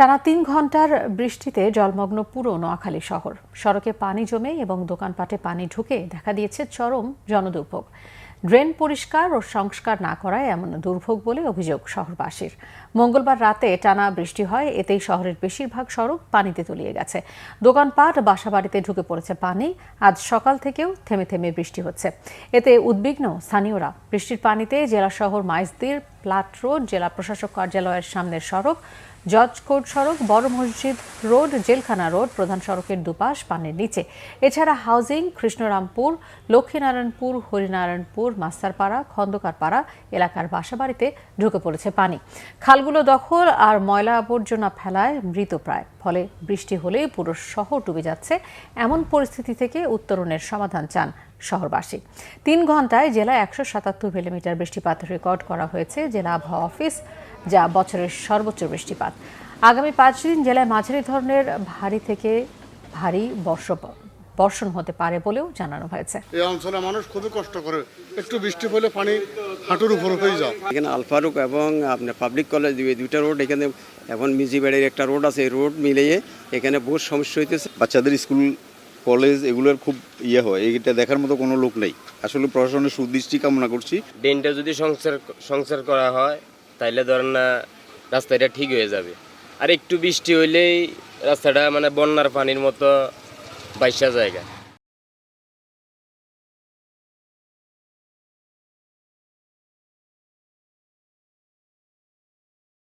টানা ৩ ঘন্টার বৃষ্টিতে জলমগ্ন পুরো নোয়াখালী শহর। সড়কে পানি জমে এবং দোকানপাটে পানি ঢুকে দেখা দিয়েছে চরম জনদুর্ভোগ। ড্রেন পরিষ্কার ও সংস্কার না করায় এমন দুর্ভোগ বলে অভিযোগ শহরবাসীর। মঙ্গলবার রাতে টানা বৃষ্টি হয়, এতেই শহরের বেশিরভাগ সড়ক পানিতে তলিয়ে গেছে। দোকানপাট, বাসাবাড়িতে ঢুকে পড়েছে পানি। আজ সকাল থেকেও থেমে থেমে বৃষ্টি হচ্ছে, এতে উদ্বিগ্ন স্থানীয়রা। বৃষ্টির পানিতে জেলা শহর মাইজদীর প্লাট রোড, জেলা প্রশাসক কার্যালয়ের সামনের সড়ক, জজ কোর্ট সড়ক, বড় মসজিদ রোড, জেলখানা রোড প্রধান সড়কের দুপাশ পানির নিচে। এছাড়া হাউজিং, কৃষ্ণরামপুর, লক্ষ্মীনারায়ণপুর, হরিনারায়ণপুর, মাস্টারপাড়া, খন্দকারপাড়া এলাকার বাসাবাড়িতে ঢুকে পড়েছে পানি। খালগুলো দখল আর ময়লা আবর্জনা ফেলায় মৃতপ্রায়। ফলে বৃষ্টি হলেই পুরো শহর ডুবে যাচ্ছে। এমন পরিস্থিতি থেকে উত্তরণের সমাধান চান শহরবাসী। ৩ ঘন্টায় জেলায় ১৭৭ মিলিমিটার বৃষ্টিপাত রেকর্ড করা হয়েছে জেলা আবহাওয়া অফিস, যা বছরের সর্বোচ্চ বৃষ্টিপাত। আগামী ৫ দিন জেলায় মাঝারি ধরনের ভারী থেকে ভারী বর্ষণ হতে পারে বলেও জানানো হয়েছে। এই অঞ্চলে মানুষ খুবই কষ্ট করে, একটু বৃষ্টি হলে পানি হাঁটুর উপর হয়ে যায়। এখানে আলফারুক এবং আপনার পাবলিক কলেজ দুইটা রোড, এখানে এখন মিজিবাড়ির একটা রোড আছে, এই রোড মিলিয়ে এখানে বহু সমস্যা হইতেছে। বাচ্চাদের স্কুল, কলেজ এগুলোর খুব হয়, এইটা দেখার মতো কোনো লোক নেই। আসলে প্রশাসনের সুদৃষ্টি কামনা করছি। ড্রেনটা যদি সংস্কার করা হয় তাইলে ধরেন না রাস্তাটা ঠিক হয়ে যাবে। আর একটু বৃষ্টি হইলেই রাস্তাটা মানে বন্যার পানির মতো বাইশা জায়গা।